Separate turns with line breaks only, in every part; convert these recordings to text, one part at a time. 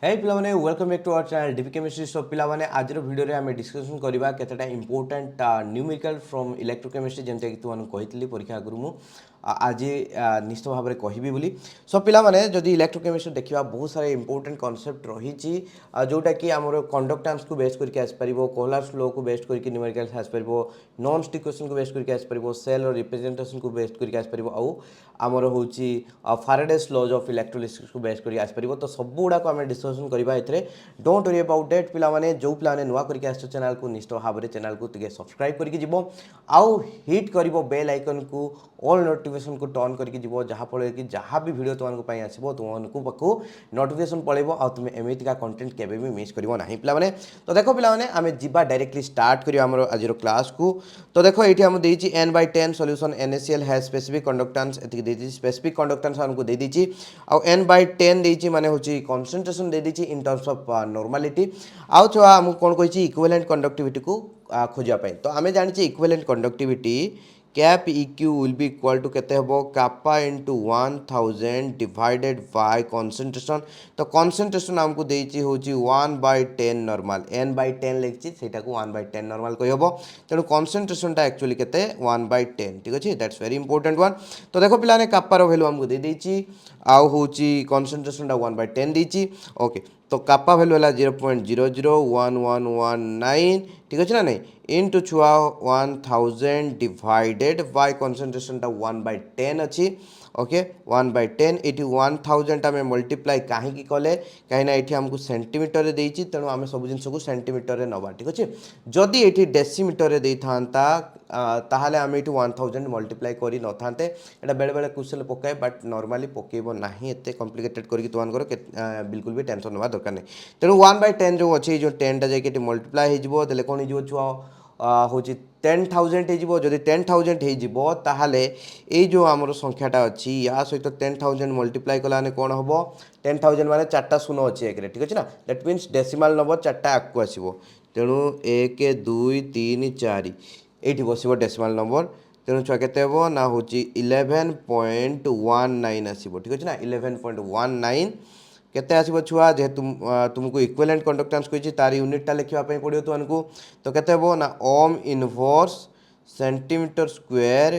हे पिलाने welcome back to our channel DP chemistry. So पिलाने आज वीडियो रे आम डिस्कसन करवा केतेटा इंपोर्टेंट न्यूमेरिकल फ्रॉम इलेक्ट्रोकेमिस्ट्री जमते कि तुमने कही परीक्षा आगु मु आज निश्चित भाव में कहबी बोली। सो पिलाने जदि इलेक्ट्रोकेमिस्ट्री देखा बहुत सारे इंपोर्टेंट कॉन्सेप्ट रही जोटा कि आमर कंडक्टांस को बेस करके आसपर कोहलार्स लॉ को बेस्ट करके न्यूमेरिकल आसपर नॉन स्टिक क्वेश्चन को बेस्ट करके आसपर सेल और रिप्रेजेंटेशन को बेस्ट करके आसपर आमर हूँ फाराडेस लॉज ऑफ इलेक्ट्रोलिसिस को बेस्ट करके आसपर तो सब गुड़ाक आम डिस्कसन करवा ए डोंट वरी अबाउट डेट पिलाने जो पिलाने नुआ करके आस चैनल को निश्चित भाव में चैनल को टे सब्सक्राइब करके जीव आउ हिट कर बेल आइकन को ऑल नोटिफिकेशन को टर्न करके जीव जहाँफल कि जहाँ भी वीडियो तुमको आसो तुमको पाखु नोटिफिकेशन पड़ेब आ तुम एमतीका कंटेंट केवे भी मिस कर ना पिलाने। तो देखो पिलाने आम जीवा डायरेक्टली स्टार्ट करिया आमर आज क्लास को। तो देखो ये आम देती n/10 सॉल्यूशन NaCl है स्पेसिफिक कंडक्टेंस एति स्पेसिफिक कंडक्टेंस हमको दे दी आउ n/10 देती माने होची concentration they the in terms of normality आउ छुआ हमको कौन कही इक्विवेलेंट कंडक्टिविटी को खोजा तो आम जानी equivalent conductivity cap EQ will be equal to केते हबो kappa into 1000 divided by concentration. तो कंसंट्रेशन हमको देती होची 1/10 नॉर्मल n/10 लिखी सेटा को 1/10 नॉर्मल कही हबो तेणु कंसंट्रेशन एक्चुअली केते 1/10 ठीक अच्छे दैट्स वेरी इंपोर्टेंट वन। तो देखो पिलाने कापार वैल्यू हमको दे देची आउ होची कंसंट्रेशन 1/10 देची ओके। तो कापा वैल्यू है 0.001119 ठीक अच्छे ना नहीं इंटू छुआ 1000 डिवाइडेड बाय कंसंट्रेशन 1/10 अच्छी ओके 1/10 ये 1000 आम मल्टीप्लाई कहीं कले कहीं ये आमको सेंटीमीटर देती तेणु आम सब जिन को सेंटीमीटर नवा ठीक अच्छे जदि ये डेसीमीटर दे था ताहले आम ये 1000 मल्टीप्लाई कर न था यहाँ बेले बेले क्वेश्चन पकाए बट नॉर्मली पकेब ना एत कम्प्लिकेटेड करके तुम्हारे बिल्कुल भी टेंशन नवा दरकार नहीं तेणु 1/10 जो अच्छे जो 10टा जाकि मल्टीप्लाई होदेले कौन हो छुआ हूँ 10,000 जदि 10,000 होताले ये जो आमर संख्याटा अच्छी या सहित 10,000 मल्टीप्लाई कला कौन हम 10,000 माने 4टा शून्य अच्छे एक ठीक अच्छे ना दैट मीन्स डेसिमाल नंबर 4टा आगू आसो तेणु 1 2 3 4 ये बस डेसिमाल नंबर तेणु छुआ के ना हूँ 11.19 आसो ठीक अच्छे ना 11.19 केते आसीबो छुआ जेहेतु तुमको इक्विवेलेंट कंडक्टेंस कही तार यूनिटा लिखापी पड़ो तुमको तो केते हबो ना ohm inverse centimetre square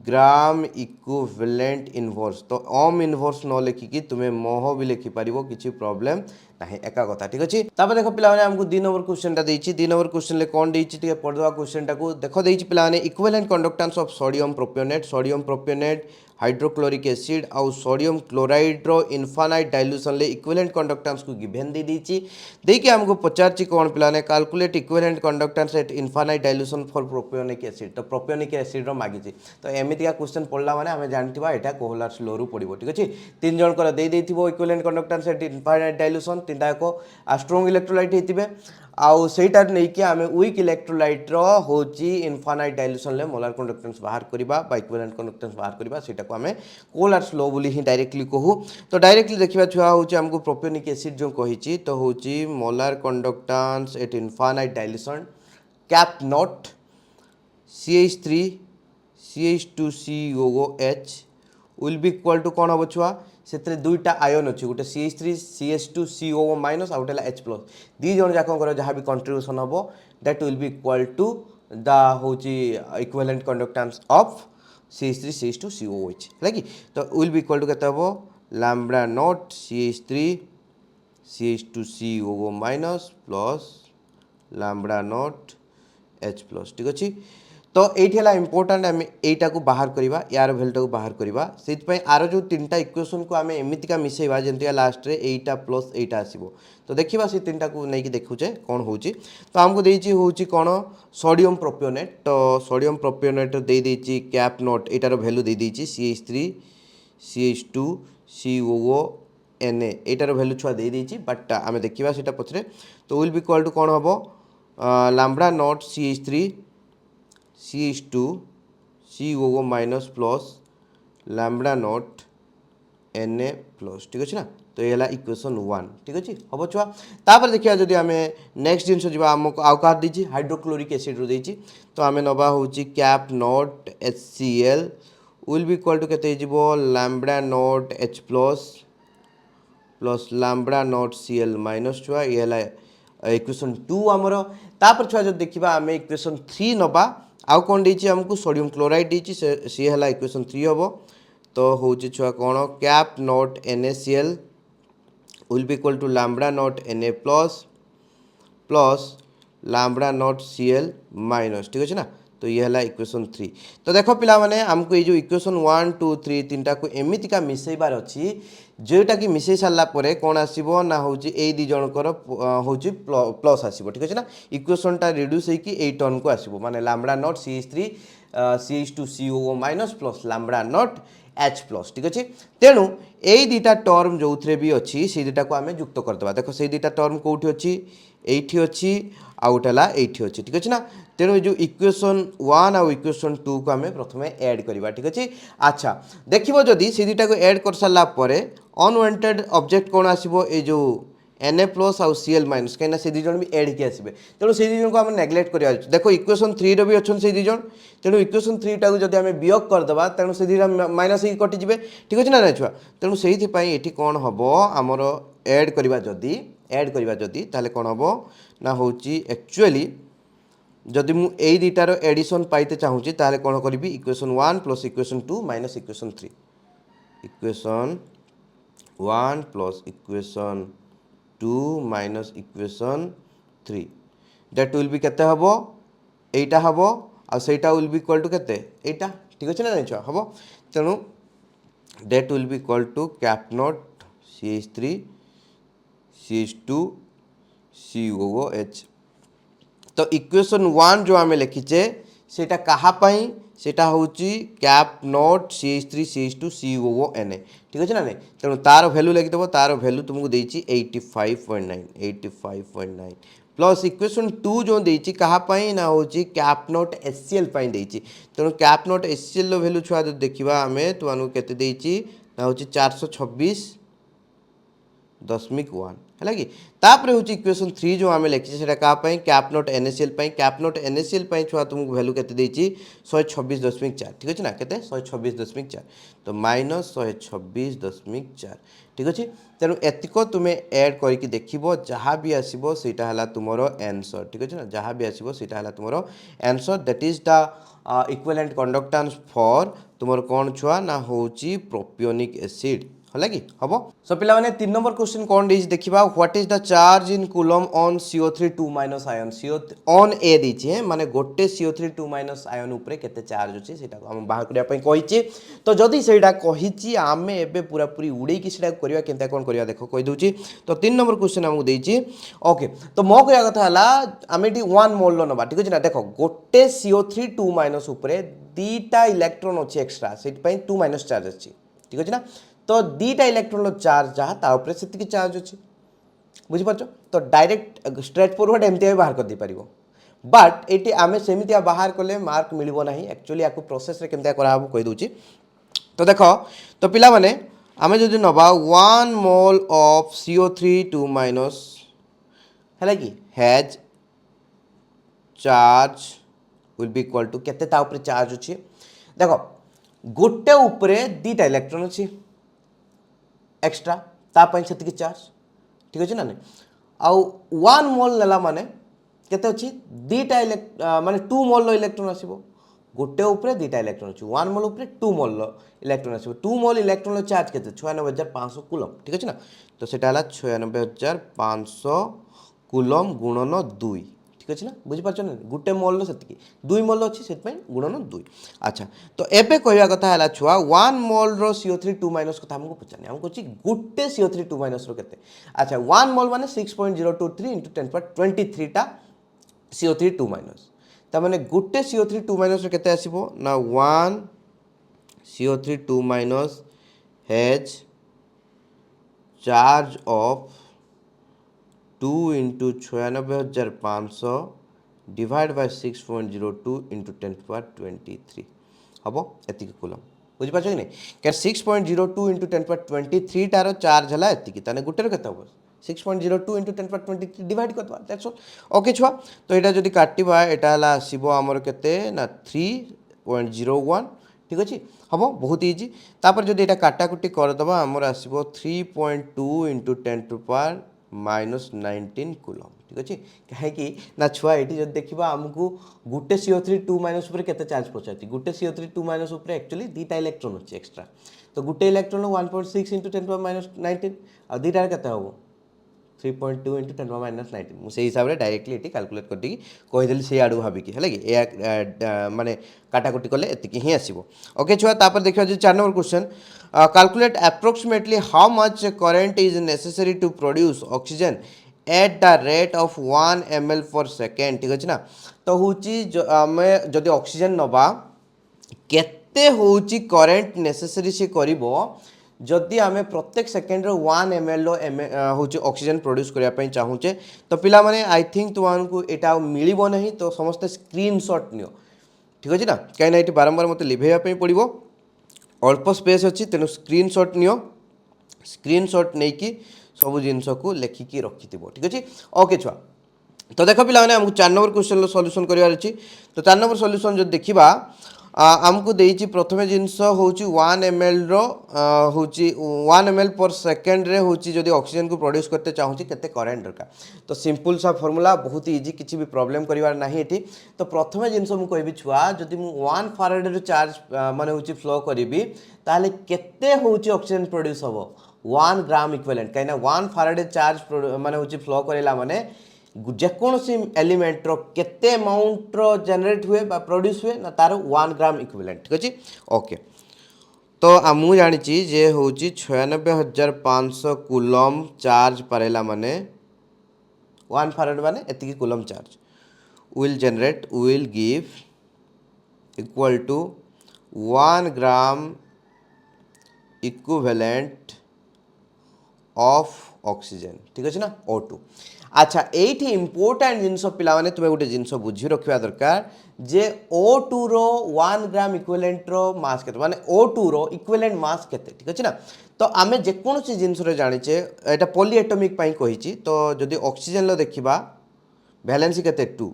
gram equivalent inverse. तो ओम इनवर्स न लिखिकी तुम्हें मह भी लिखिपार किसी प्रोब्लेम ना एका कथा ठीक अच्छे। तापर देखो पिला हमको 2 नंबर क्वेश्चन टा देछि 2 नंबर क्वेश्चन ले कौन देछि पढ़वा क्वेश्चन टा को देखो देछि पिला equivalent conductance of sodium propionate hydrochloric acid आउ सोडियम क्लोराइड रो इनफानाइट डाइल्यूशन ले इक्विवेलेंट कंडक्टेंस को गिवन दे दीची देखिए हमको पचारची कौन पिलाने calculate equivalent conductance at infinite dilution for propionic acid. तो प्रोपियोनिक एसिड रो मागिची तो एमितिका क्वेश्चन पढ़ला माने हमें जानथिबा एटा कोहलार्स लॉ रु पड़िबो ठीक अछि। तीन जन कर दे देथिबो equivalent conductance at infinite dilution तीनटा को स्ट्रांग इलेक्ट्रोलाइट हेतिबे आउ सेटा नहीं कि आम वीक इलेक्ट्रोलाइट होची इनफानाइट डाइल्यूशन ले मोलार कंडक्टेंस बाहर करबा बा इक्विवेलेंट कंडक्टेंस बाहर करबा सेटा को आम कोहलार्स लॉ बोली ही डायरेक्टली कहू। तो डायरेक्टली देखा छुआ होची हमको प्रोपियोनिक एसिड जो कही तो होची molar conductance at infinite dilution cap nought CH3 CH2COOH will be equal to कौन हम छुआ से दुईटा आयन अच्छी गोटे CH3 CH2CO माइनस आउ गोटे H प्लस दी जन जाक जहाँ भी कंट्रीब्यूशन हम that will be equal to the हूँ equivalent conductance of CH3 CH2COOH है कि। तो विल बी इक्वल टू के lambda naught CH3 CH2CO minus plus lambda naught H plus ठीक अच्छे। तो ये इंपोर्टाट आम यहीटा को बाहर करवा यार भैल्यूटा को बाहर करवा से आर जो 3टा इक्वेशन को आम एमतीका मिसेवा जमी लास्ट रे एटा प्लस एटा आसो। तो देखा से 3टा को लेकिन देखुचे कौन हो तो आमको देती हूँ कौन सोडियम प्रोपियोनेट। तो सोडियम प्रोपियोनेट दे देती कैप नॉट एटार भैल्यू दे देती CH3 CH2COONA एटार भैल्यू छुआ दे देती बट आम देखा से पचरे। तो विल बी इक्वल टू कौन हम lambda naught CH3 CH2 COO minus plus lambda nought Na plus ठीक अच्छे ना। तो ये इक्वेशन 1 ठीक अच्छे हम छुआ। तापर देखिए जदि आम नेक्स्ट जिन जी आमको आउ क्या देती हाइड्रोक्लोरिक एसिड रू देती तो आम नवा हूँ कैप naught HCl will be equal to के lambda naught H plus plus lambda not Cl minus छुआ ये है इक्वेशन 2 आमर तापर छुआ जो देखा आम इक्वेशन 3 नवा आउ कौन देछि हमको सोडियम क्लोराइड देछि सी है इक्वेशन 3 हम तो हूँ छुआ कौन cap nought NaCl will be equal to lambda nought Na plus lambda not Cl minus ठीक अच्छे ना तो ये है इक्वेशन 3 तो देख पिला माने हमको ये जो इक्वेशन 1 2 3 तीनटा को एमितिका मिसेबार अच्छी जोटा कि मिसई सारा पर कौन आसो ना हूँ ये दी जनकर हूँ प्लस आसो ठीक अच्छे ना इक्वेशनटा रिड्यूस होगी टर्म को आसो माने lambda naught CH3 CH2COO minus plus lambda naught H plus ठीक अच्छे तेणु यही दुटा टर्म जो थे भी अच्छी से दुटा को आम युक्त करदे देख से दुटा टर्म कौटी अच्छी एठी अच्छी आउट है एठी अच्छी ठीक अच्छे ना तेणु जो इक्वेशन 1 आउ इक्वेशन 2 को आम प्रथम ऐड करवा ठीक अच्छे अच्छा देखो जदि से दुटा को ऐड कर सारापर अनवांटेड ऑब्जेक्ट कौन आसो ये जो Na प्लस आउ Cl माइनस कहीं से दुज भी एड की आसवे तेणु से दुजन को आम नेग्लेक्ट करा देखो इक्वेशन 3 रो भी अच्छे से दुज तेणु इक्वेशन 3 टाक जब आम वियोग करदे तेणु से दुटा माइनस ही कटिजे ठीक अच्छे ना छुआ तेणु से ये कौन हम आमर ऐड करवा जदि ताले कौन हम ना हूँ एक्चुअली जदि मु एई दुटार एडिशन पाइते चाहूँगी ताले कौन करी equation 1 plus equation 2 minus equation 3 equation 1 plus equation 2 minus equation 3 that will B केते हबो एटा हबो आ सेटा विल बी इक्वल टू केते एटा ठीक अछि ना छुआ हबो तेणु that will be equal to cap nought CH3 CH2 COOH तो इक्वेशन 1 जो आम लिखीचे सेटा कहापाई सेटा हूँ कैप नॉट CH3 CH2 COONA ठीक अच्छे ना नहीं तेणु तार भैल्यू लिखिदेव तार भैल्यू तुमको देती 85.9 प्लस इक्वेशन 2 जो देती कहापाई ना हूँ कैप नॉट SCl देती तेणु कैप नॉट SCl भैल्यू छुआ जो देखा आम तुमको केते देती ना हूँ 426.1 है कि तापर हूँ इक्वेशन 3 जो आम लिखी से cap nought NaCl cap nought NaCl छुआ तुमको भैल्यू केते देती 126.4 ठीक अच्छे ना केते 126.4 तो माइनस 126.4 ठीक अच्छे तेणु एतिक तुम्हें ऐड करके देख जहाँ भी आसो सीटा है तुमर आंसर ठीक अच्छे ना जहाँ भी आसो सीटा है तुमर answer that is the equivalent conductance for तुमर कौन छुआ ना हूँ प्रोपियोनिक एसिड है कि हम सो पिला माने 3 नंबर क्वेश्चन कौन देछि देखिबा what is the charge in coulomb on CO3 2 minus ion CO on ए देछि है माने गोटे CO3 2 माइनस आयन ऊपर केते चार्ज अछि सेटा हम बाहर करिया पई कहिछि तो जदि सेटा कहिछि आमे एबे पूरा पूरी उड़े कि सेटा करिया केनता कोन करिया देखो कहि दोछि तो 3 नंबर क्वेश्चन हमहु देछि ओके तो मो करिया कथा हला आमे डी 1 मोल लो नबा ठीक अछि ना देखो गोटे CO3 2 माइनस ऊपर दीटा इलेक्ट्रॉन अछि एक्स्ट्रा सेट पई 2 माइनस चार्ज अछि ठीक अछि ना तो दीटा इलेक्ट्रॉन चार्ज जहाँ ताऊपर से चार्ज अच्छी बुझीपार तो डायरेक्ट स्ट्रेट फॉरवर्ड एमती बाहर कर दे पार बट ये आम सेमती बाहर कले मार्क मिलना ना एक्चुअली आपको प्रोसेस केमती कराब कहीदे तो देख तो पिला माने आम जो नवा 1 मोल ऑफ CO3 2 माइनस है कि has charge will be equal to केते ता ऊपर चार्ज अच्छी देख गोटे उपरे दीटा इलेक्ट्रॉन अच्छी एक्स्ट्रा तापाई से चार्ज ठीक अच्छे ना नहीं आउ 1 मोल नेला माने केते अच्छी दीटा माने 2 मोल इलेक्ट्रॉन आसीबो गोटे ऊपर दीटा इलेक्ट्रॉन अच्छी 1 मोल ऊपर 2 मोल इलेक्ट्रॉन आसीबो 2 मोल इलेक्ट्रॉन चार्ज केते 96500 कूलम ठीक अच्छे ना तो सेटा हला 96500 कूलम गुणन 2 ठीक अच्छे ना बुझीपार ना गोटे मोल से 2 मोल अच्छी से गुणन 2 अच्छा तो एबे कहवा कथा है छुआ 1 मोल रो CO3 2 माइनस कथा हमको पचाने हमको गोटे CO3 2 माइनस रो केते अच्छा 1 मोल माने 6.023 × 1023 टा CO3 2 माइनस ता माने गोटे CO3 2 माइनस रो केते आसीबो ना 1 CO3 2 minus has charge of 2 × 96500 divide bye 6.02 × 1023 हम एति कूलम बुझीपार कि नहीं क्या 6.02 × 1023 टार चार्ज है एति ताने गोटे केते हम 6.02 × 1023 डिवाइड करदवा दैट्स ऑल ओके छुआ तो यहाँ जब काटा यहाँ आसो आमर केते ना 3.01 ठीक अच्छे हम बहुत इजी तापर जब यहाँ काटाकुटी करदे आमर आसो 3.2 इंटू 10⁻⁻19 कूलम ठीक अच्छे कहीं ना छुआ ये जब देखा आमको गोटे CO3 2 माइनस केते चार्ज पहुँचाती गोटे CO3 2 माइनस एक्चुअली दुटा इलेक्ट्रॉन अच्छे एक्सट्रा तो गोटे इलेक्ट्रॉन 1.6 इंटू 10⁻19 आ दुटार के हम 3.2 इंटू 10⁻19 मुझे हिसाब से डायरेक्टली ये कैलकुलेट करदी कहीदेली से आड़ू भाविकी है कि माने काटाकुटी कले एतिकी ही आसो ओके छुआ तापर देखा जो 4 number question calculate approximately how much current is necessary to produce oxygen at the rate of 1 ml per second ठीक अच्छे ना तो हूँ आम जदि ऑक्सीजन नवा केते होची करेंट नेसेसरी से करिवो जदि आम प्रत्येक सेकेंड 1 ml हूँ ऑक्सीजन प्रोड्यूस करने चाहूचे तो पिला माने आई थिंक तुमको यहाँ मिल ना तो समस्ते स्क्रीनशॉट नियो ठीक अच्छे ना कहीं ये बारंबार मत लिभेवाई पड़ो अल्प स्पेस अच्छी तेणु स्क्रीनशॉट नियो स्क्रीनशॉट नहीं कि सब जिनस को लेखिकी रखि ठीक अच्छे ओके छुआ तो देख पिला आमको 4 नंबर क्वेश्चन सॉल्यूशन करार अच्छी तो 4 नंबर सॉल्यूशन जो देखा आमको देती प्रथम जिनस हूँ 1 ml हूँ 1 ml पर सेकेंड रे हूँ जदि ऑक्सीजन को प्रोड्यूस करते चाहूँगी केते करेंट दरकार तो सिंपल सा फॉर्मूला बहुत इजी किसी भी प्रॉब्लम करार ना ये तो प्रथम जिनस मुझे छुआ जदि मुझे 1 फैराड चार्ज माने हूँ फ्लो करी ताले केते हूँ ऑक्सीजन प्रोड्यूस हम 1 ग्राम इक्विवेलेंट कहीं 1 फैराड चार्ज माने हूँ फ्लो करेला माने जेकोसी एलिमेंट केते अमाउंट जनरेट हुए प्रोड्यूस हुए ना तार 1 ग्राम इक्विवेलेंट ठीक अच्छे ओके तो मुझे जानी जे हूँ 96,500 कूलम चार्ज पारेला माने 1 फैराड माने एतिकी coulomb charge will give equal to 1 gram equivalent of oxygen ठीक अच्छे ना O2 अच्छा ये इंपोर्टेंट जिनस पिला माने तुम्हें गोटे जिनस बुझी रखा दरकार जे O2 रो 1 ग्राम इक्विवेलेंट रो मास केते माने O2 रो इक्विवेलेंट मास केते ठीक अच्छे ना तो आमे जेकोसी जिनस रे जानिचे एटा पॉलीएटॉमिक पई कहिची तो जदि ऑक्सीजन लो देखिबा वैलेंसी केते 2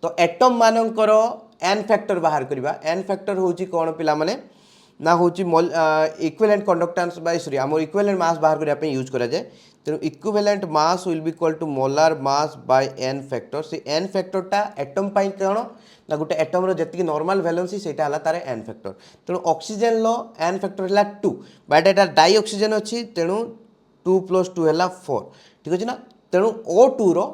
तो एटम मानकर एन फैक्टर बाहर करबा एन फैक्टर होची कोन पिला माने ना हूँ इक्विवेलेंट कंडक्टेंस बाय सॉरी आम इक्विवेलेंट मास बाहर करने यूज करा जाए तेणु equivalent mass will be equal to molar mass by n factor से एन फैक्टरटा एटम पाई कौन ना गोटे एटम जी नॉर्मल वैलेंसी से तार एन फैक्टर तेणु ऑक्सीजन लो एन फैक्टर है 2 बट यहाँ डाई ऑक्सीजन अच्छी तेणु 2 + 2 है 4 ठीक अच्छे ना तेणु O2 रो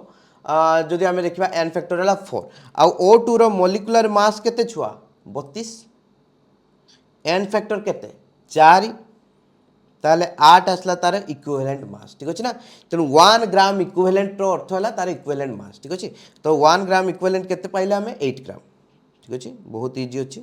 जदि आम देखा एन फैक्टर है 4 आउ O2 रो मोलिकुलर मास केते छुआ 32 एन फैक्टर केते 4 ताले 8 आसला तार इक्विवेलेंट मास ठीक अच्छे ना तेणु 1 ग्राम इक्विवेलेंट रो अर्थ है तार इक्विवेलेंट मास ठीक अच्छे तो 1 ग्राम इक्विवेलेंट केते पाइले आम 8 ग्राम ठीक अच्छे बहुत इजी अच्छे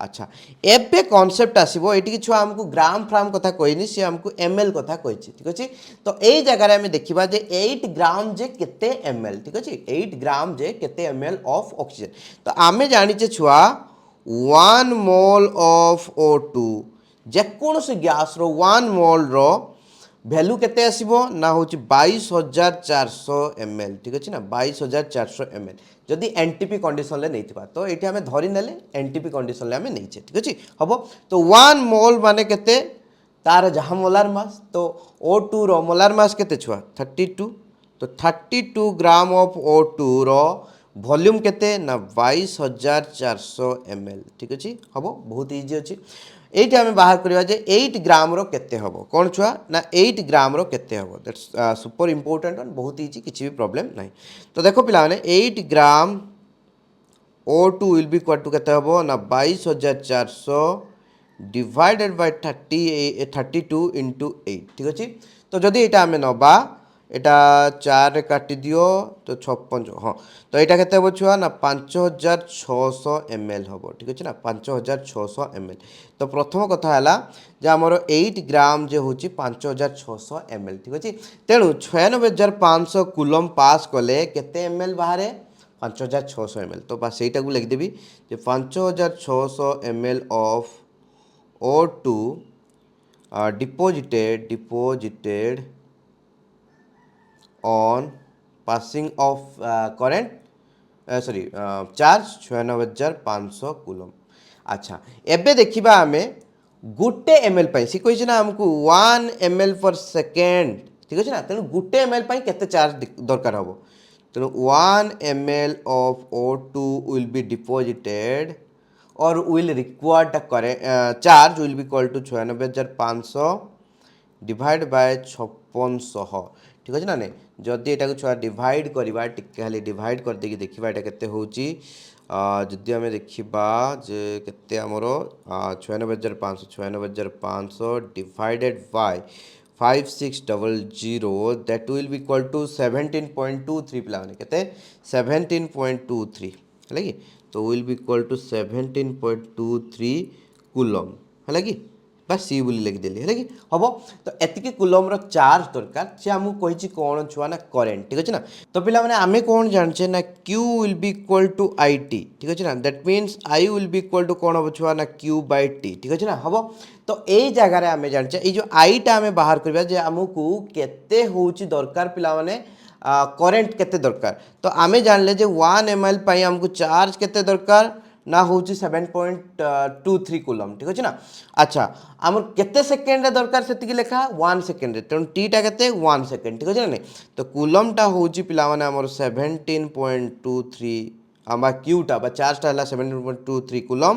अच्छा एबे कॉन्सेप्ट आसीबो एटी कि छुआ हमको ग्राम फ्राम कथा कहनी सी हमको ml कथा कहि ठीक अच्छे तो यही जगह आम देखा जे 8 ग्राम जे केते ml ठीक अच्छे 8 ग्राम जे केते ml ऑफ ऑक्सीजन तो आम जानिचे छुआ 1 मोल ऑफ O2 जेकोसी गैस रो 1 मोल रो भैल्यू केते आसीबो ना हूँ 22,400 ml ठीक अच्छे ना 22,400 ml जदि एनटीपी कंडीशन ले नहीं तो ये आम धरी नेले एनटीपी कंडीशन ले आम नहीं ठीक अच्छे हम तो 1 मोल माने केते तार जहाँ मोलार मास तो O2 रो मोलार मास केते छुआ 32 तो 32 gram of O2 rho volume केते ना 22,400 ml ठीक अच्छे हम बहुत इजी अच्छी ये आम बाहर करवा 8 ग्राम रो केते हम कौन छुआ ना 8 ग्राम रो केते हम दैट्स सुपर इंपोर्टेंट वन बहुत इजी किसी भी प्रॉब्लम नहीं तो देखो पिला 8 gram O2 will be equal to केते हम ना 22,400 डिवाइडेड बाय 32 इंटू 8 ठीक अच्छे तो जदि यहाँ आम नवा यहाँ 4 काटी दियो तो 56 हाँ तो यहाँ केते हम छुआ ना 5,600 ml हम ठीक अच्छे ना 5,600 ml तो प्रथम कथा है जे आमर 8 ग्राम जे हूँ 5,600 ml ठीक अच्छे तेणु 96,500 कूलम पास कले केते ml बाहर 5,600 ml तो बस यहीटा को लिखिदेवी 5,600 ml of O2 deposited on passing of current charge 96,500 coulomb अच्छा एबे देखिबा आमे गुटे ml पाई सी कहिछ ना हमकू 1 ml पर सेकेंड ठीक अछि ना तेनु गुटे ml पाई केते चार्ज दरकार हबो तेनु 1 ml of O2 will be deposited or will require the charge will be equal to 96500 divide bye 5600 ठीक अछि ना नै जदि एटा को छुआ डिवाइड करबा टिके खाली डिवाइड कर देकी देखिबा एटा केते होउची जदि आमे देखिबा जे केते हमरो 96500 divided by 5600 that will be equal to 17.23 पिला माने केते 17.23 हला कि तो will be equal to 17.23 coulomb हला कि बस सी बोली लिख देली है कि हम तो एतिकी कूलम रो चार्ज दरकार से हमको कहिछि कोन छुआ ना करंट ठीक अछि ना तो पिला माने आमे कोन जानछे ना q will be equal to it ठीक अछि ना that means I will be equal to कोन हो छुआ ना q बाय t ठीक अछि ना हम तो एई जगह रे आमे जानछे ए जो I टा आमे बाहर करबा जे हमको केते होउची दरकार पिला माने करेंट केते दरकार तो आमे जानले जे 1 ml पई हमको चार्ज केते दरकार ना होउची 7.23 कूलम ठीक अछि ना अच्छा हमर केते सेकेंड रे दरकार सेति की लेखा 1 सेकेंड रे तेन टी टा केते 1 सेकेंड ठीक अछि ना तो कूलम टा होउची पिला माने हमर 17.23 आमा क्यू टा बा चार्ज टा हला 17.23 कूलम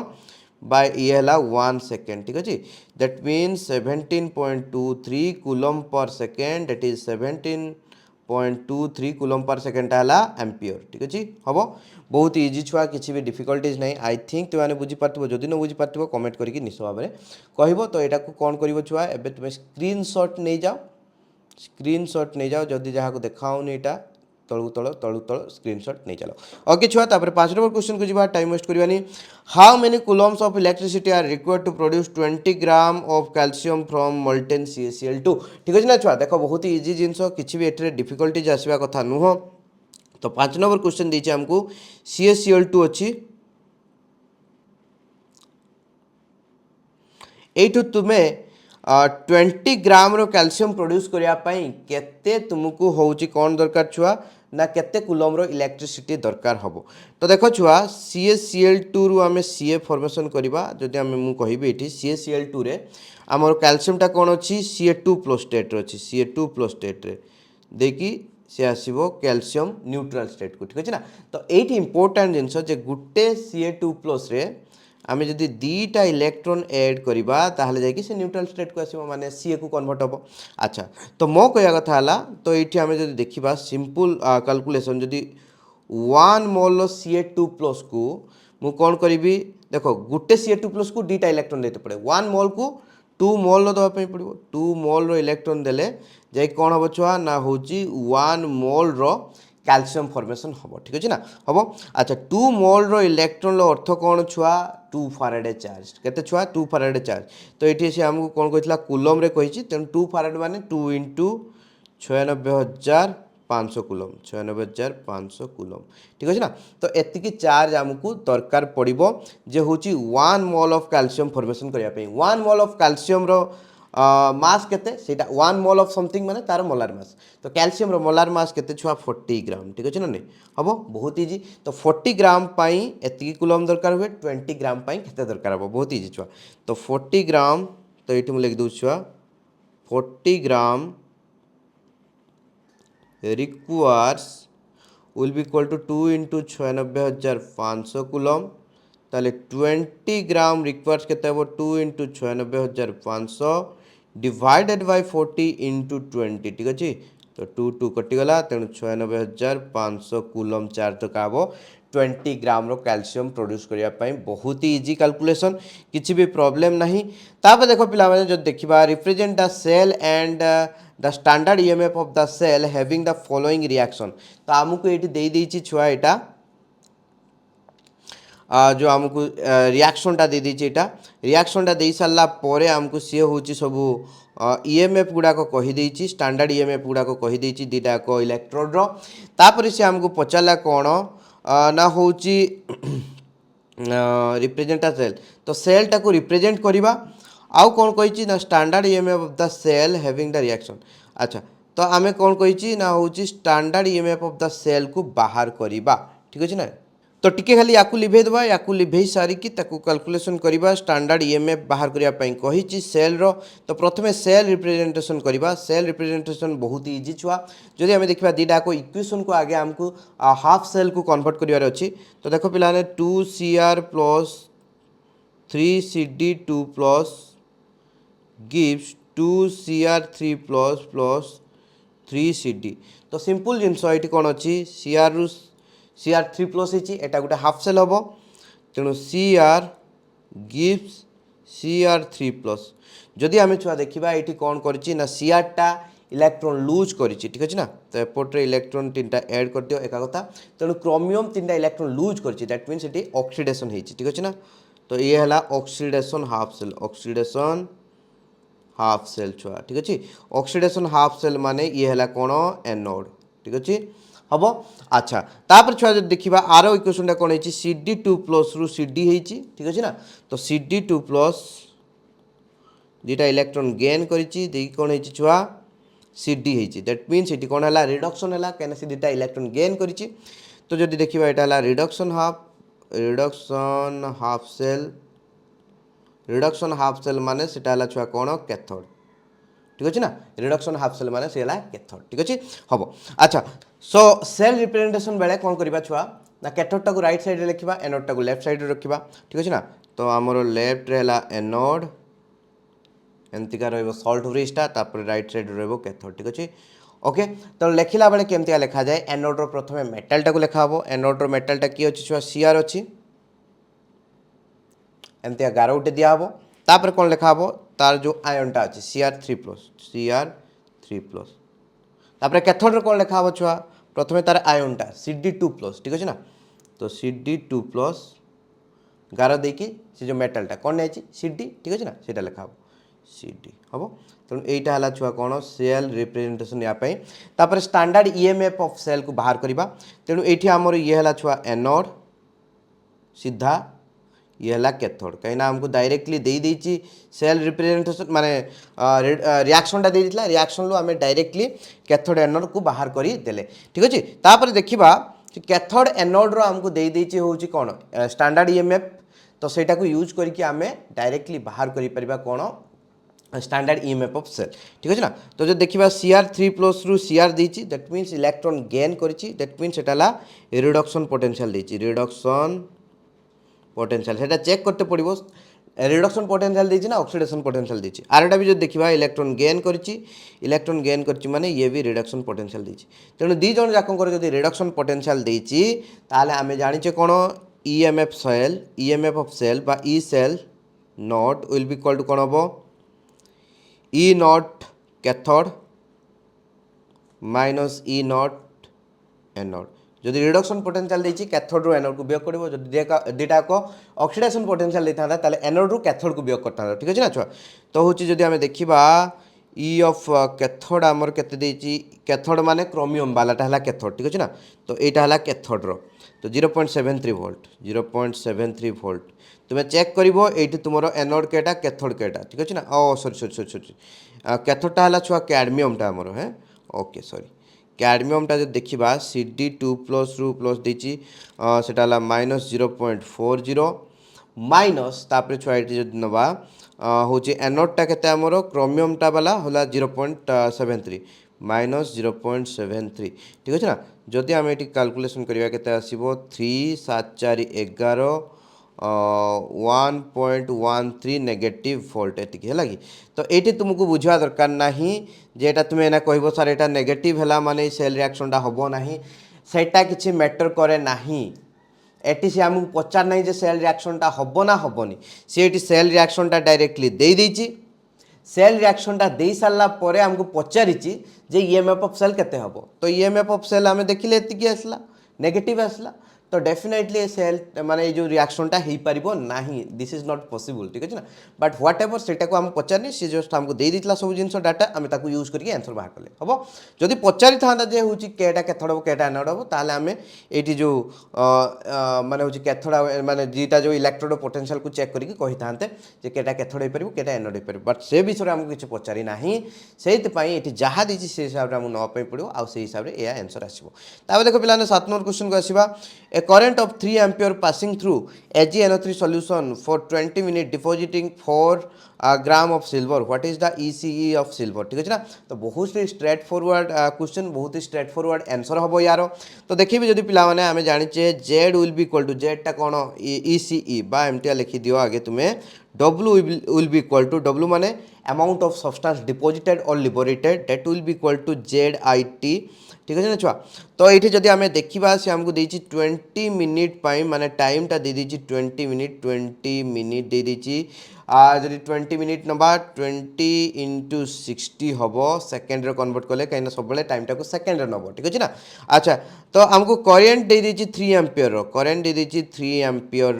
बाय ये हला 1 सेकेंड ठीक अछि that means 17.23 coulomb per second that is 17.23 coulomb per second हला एम्पियर ठीक अछि हबो बहुत इजी छुआ किसी भी डिफिकल्टीज नहीं आई थिंक तुम बुझी पार्थिव जदि न बुझी पार्थिव कमेंट करके निश्चय भाव में कहब तो यहाँ को कौन कर छुआ एबे तुम स्क्रीनशॉट नहीं जाओ स्क्रीनशॉट नहीं जाओ जदि जहाँ को देखाऊनी यहाँ तलू तल स्क्रीनशॉट नहीं चलो ओके छुआ तापर 5 नंबर क्वेश्चन को जी टाइम वेस्ट करवानी how many coulombs of electricity are required to produce 20 gram of calcium from molten CaCl2 ठीक है ना छुआ देख बहुत ही इजी जिनस किसी भी एटे डिफिकल्टीज आसवा कथा नुह तो 5 नंबर क्वेश्चन दीजिए हमको CaCl2 अच्छी एठू तुम्हें 20 ग्राम रो कैल्शियम प्रोड्यूस करने केते तुमको होउची कौन दरकार छुआ ना केते कूलम रो इलेक्ट्रिसिटी दरकार हबो तो देखो छुआ CaCl2 रु आमे Ca फॉर्मेशन करबा जदि आमे मु कहिबे एठी CaCl2 रे हमर कैल्शियम टा कोन अछि Ca2+ स्टेट रो अछि Ca2+ स्टेट रे देखि से आसीबो कैल्शियम न्यूट्रल स्टेट को ठीक अछि ना तो एठी इंपोर्टेंट जिंस जे गुटे Ca2+ रे आमे जदि दीटा इलेक्ट्रॉन ऐड करबा ताहले जाय कि से न्यूट्रल स्टेट को आसीबो माने Ca को कन्वर्ट हबो अच्छा तो मो कहया कथा हला तो एठी आमे जदि देखिबा सिंपल कैलकुलेशन जदि 1 मोल Ca2+ को मु कोन करिवि देखो गुटे Ca2+ को दीटा इलेक्ट्रॉन देते पड़े 1 मोल को 2 मोल रो दवा पड़ो 2 मोल रो इलेक्ट्रॉन देले जाय कौन हम छुआ ना होची 1 मोल रो कैल्शियम फॉर्मेशन हम ठीक अच्छे ना हम अच्छा 2 मोल रो इलेक्ट्रॉन रो अर्थ कौन छुआ 2 फैराडे चार्ज केते छुआ 2 फैराडे चार्ज तो ये से हमको कौन कहला कूलम रे कहिछि तेन 2 फैराड माने 2 * 96500 कूलम 96500 कूलम ठीक अच्छे ना तो एतिकी चार्ज हमको दरकार पड़िबो जे होची 1 मोल ऑफ कैल्शियम फॉर्मेशन करिया पे 1 मोल ऑफ कैल्शियम रो मास केते सेटा 1 मोल ऑफ समथिंग माने तार मोलार मास तो कैल्शियम रो मोलार मास केते छुआ 40 ग्राम ठीक अछि न नै हबो बहुत इजी तो 40 ग्राम पई एतिकी कूलम दरकार हुए 20 ग्राम पई केते दरकार हबो बहुत इजी छुआ तो 40 ग्राम तो एठी मु लिख दउ छुआ 40 ग्राम requires will be equal to 2 * 96500 coulomb ताले 20 ग्राम रिक्वायर्स केते हबो 2 * 96500 डिवाइडेड बाय 40 * 20 ठीक अछि तो 2 2 कटि गला तेनु 96500 कूलम चार्ज तो काबो 20 ग्राम रो कैल्शियम प्रोड्यूस करिया पई बहुत ही इजी कैलकुलेशन किछि भी प्रॉब्लम नहीं तापर देखो पिला माने जो देखिबा represent the cell and the standard EMF of the cell having the following reaction तो हमको एठी देई देछि छुआ एटा जो हमको रिएक्शन टा दे दीजिए एटा रिएक्शन टा दे सारा पर हमको सी हूँ सब ईएमएफ गुड़ाक कहीदे स्टैंडर्ड ईएमएफ गुड़ाक कहीदे दीटा इलेक्ट्रोड तापर से हमको पचारा कौन ना हूँ रिप्रेजेंट सेल तो सेल टा को रिप्रेजेंट करवा आउ कौन कही ना standard EMF of the cell having the reaction अच्छा तो आमे कौन कही ना हूँ standard EMF of the cell को बाहर करवा ठीक अच्छे ना तो टिके खाली या लिभे देवा या लिभे सारिकी कैलकुलेशन करवा स्टैंडर्ड ईएमएफ बाहर करने कही सेल रो। तो प्रथमे सेल रिप्रेजेंटेशन करवा। सेल रिप्रेजेंटेशन बहुत इजी छुआ। जदि आम देखा दीटा को इक्वेशन को आगे आमको हाफ सेल को कन्वर्ट करार अच्छी। तो देख पे 2CR plus 3CD2 plus gives 2CR3 plus plus 3CD। तो सिंपल जिनस ये कौन अच्छी CR3 प्लस एटा गोटे हाफ सेल हम तेणु CR गिव्स CR3 प्लस। जदि आम छुआ देखा ये कौन कर CR टा इलेक्ट्रॉन लूज कर ठीक अच्छे ना। तो एपटे इलेक्ट्रॉन 3टा ऐड कर दियो एका कथा। तेणु क्रोमियम 3टा इलेक्ट्रॉन लूज कर दैट मीन्स ये ऑक्सीडेशन होती ठीक अच्छे ना। तो ये है oxidation half cell. Oxidation half cell छुआ ठीक अच्छे। ऑक्सीडेशन हाफ सेल माने ये है कौन एनोड ठीक अच्छे हम। अच्छा तापर छुआ जो देखा आर इक्वेशन कौन है CD2 प्लस रु CD होती ठीक अच्छे ना। तो CD2 प्लस दुटा इलेक्ट्रॉन गेन करी कौन है छुआ CD होती दैट मीन्स ये कौन है रिडक्शन है कहीं से दुटा इलेक्ट्रॉन गेन करी। तो जब देखा यहाँ reduction half cell. Reduction half cell माने सेटा है छुआ कौन कैथोड ठीक अच्छे ना। रिडक्शन हाफ सेल माने से कैथोड ठीक अच्छे हम। अच्छा सो सेल रिप्रेजेंटेशन बेले कौन करवा छुआ ना कैथोड टाको राइट साइड लिखा एनोड टाको लेफ्ट साइड रखा ठीक अच्छे ना। तो आमर लेफ्ट रे एनोड एमतीका रल्ट ब्रिजटा तापर राइट साइड कैथोड ठीक अच्छे ओके। तो लिखला बेले केमती लिखा जाए एनोड प्रथम मेटाल टाको लिखा हम। एनोड मेटाल टा किए अच्छी छुआ CR अच्छी एमती गार गोटे दिहब। तापर कौन लिखा हम तार जो आयनटा अच्छी CR3 प्लस। तापर कैथोड कौन लिखा हम छुआ प्रथम तार आयनटा CD2 प्लस ठीक अच्छे ना। तो CD2 प्लस गार देकी से जो मेटालटा कौन नहीं CD ठीक अच्छे ना सीटा लिखा हम CD हम। तेणु यहाँ है छुआ कौन सेल रिप्रेजेंटेशन यापाई। तापर स्टैंडर्ड ईएमएफ ऑफ सेल को बाहर करवा। तेणु ये आमर ये है छुआ एनोड सीधा ये है कैथोड कहीं आमको डायरेक्टली दे देची सेल रिप्रेजेंटेशन माने रिएक्शन टा देला रिएक्शन लो आम डायरेक्टली कैथोड एनोड को बाहर कर देले ठीक अच्छे। तापर देखा कैथोड एनोड रो आमको दे देची होची कौन स्टैंडर्ड ईएमएफ। तो सेटा को यूज करके आम डायरेक्टली बाहर कर कौन स्टैंडर्ड ईएमएफ ऑफ सेल ठीक अच्छे ना। तो जो देखा CR3 प्लस रु CR देची दैट मीन्स इलेक्ट्रॉन गेन करी दैट मीन्स एटा रिडक्शन पोटेंशियल देची रिडक्शन पोटेंशियल से चेक करते पड़ो रिडक्शन पोटेंशियल देची ना ऑक्सीडेशन पोटेंशियल देची। आरटा भी जो देखा इलेक्ट्रॉन गेन करी माने ये भी रिडक्शन पोटेंशियल देची। तेणु दी जन जाकर जो रिडक्शन पोटेंशियल देची ताले आमे जानिचे कौन ईएमएफ ऑफ सेल बा E cell naught will be equal to कौन हम E naught cathode minus E naught anode. जदि रिडक्शन पोटेंशियल देची कैथोड रो एनोड को वियोग करिवो जदि दुटा को ऑक्सीडेशन पोटेंशियल देता ताले एनोड रो कैथोड को वियोग करता ठीक अच्छे ना छुआ। तो हूँ जदि आम देखा ई ऑफ कैथोड आमर केते देची कैथोड माने क्रोमियम वालाटा है कैथोड ठीक अच्छे ना। तो यहाँ है कैथोड रो तो 0.73 वोल्ट 0.73 वोल्ट तुम्हें चेक करिवो एठी तुमरो एनोड केटा कैथोड केटा ठीक अच्छे ना। ओ सॉरी कैथोडटा है छुआ कैडमियमटा आमर है ओके सॉरी कैडमियमटा जो देखा CD2 प्लस रु प्लस देची सेटा माइनस 0.40 माइनस तापर छुआ ये जो नवा हूँ एनोडटा केते आमर क्रोमियमटा वाला होला 0.73 माइनस 0.73 ठीक अच्छे ना। जदि आम ये कैलकुलेशन करवा केते आसीबो 3 7 4 11 1.13 नेगेटिव वोल्ट एति है कि। तो ये तुमको बुझा दरकार ना जेटा तुम्हें एना कह सर यहाँ नेगेटिव है माने सेल रिएक्शनटा हम ना सेटा किसी मैटर करे ना। एटी से आमको पचार ना जे सेल रिएक्शनटा हम ना हेनी सी सेल रिएक्शनटा डायरेक्टली दे देची। सेल रिएक्शनटा दे सारा पर आमको पचारि जे ईएमएफ ऑफ सेल केते हम। तो ईएमएफ ऑफ सेल आम देखिले एतिकी आसला नेगेटिव आसला। तो डेफिनेटली सेल माने जो रिएक्शनटा हो पार ना दिस इज नॉट पॉसिबल ठीक है ना। बट व्हाट एवर सेटा को आम पचारनी सी जस्ट आमको दे देला सब जिन डाटा आम ताकू यूज करके आंसर बाहर कले हम। जदि पचारि था जे हूँ केटा कैथोड हम केटा एनोड हम ताले आम ये जो माने हूँ कैथोड माने दुईटा जो इलेक्ट्रोड पोटेंशियल को चेक करके कही था जे केटा कैथोड हो पार केटा एनोड हो पार। बट से विषय आमको किसी पचारि ना से ये जहाँ देती से हिसाब से आमको नापी पड़ो आउ से हिसाब से यह आंसर आसो। देखो पे 7 नंबर क्वेश्चन को आसवा A current of 3 ampere passing through AgNO3 solution for 20 minutes depositing 4 gram of silver. What is the ECE of silver? ठीक है ना, तो बहुत ही स्ट्रेट फॉरवर्ड क्वेश्चन, बहुत ही स्ट्रेट फॉरवर्ड आंसर हम यार। तो देखिए जदि पिला माने आमे जानिचे Z will be equal to Z टा कोन ECE बा एमटिया लिखि दियो आगे तुम्हें W will be equal to W माने amount of substance deposited or liberated, that will be equal to ZIT। ठीक है ना छुआ, तो ये जदि आम देखा सी आमको देती 20 मिनिट माने टाइमटा दे देती 20 मिनिट दे देती जदि 20 मिनिट नवा 20 इंटू 60 हम सेकेंड कन्वर्ट कले कहीं सब टाइमटा को सेकेंड नब। ठीक अच्छे ना, अच्छा तो आमको करेन्ट दे देती 3 एम्पियर करेन्ट दे देती 3 एम्पियर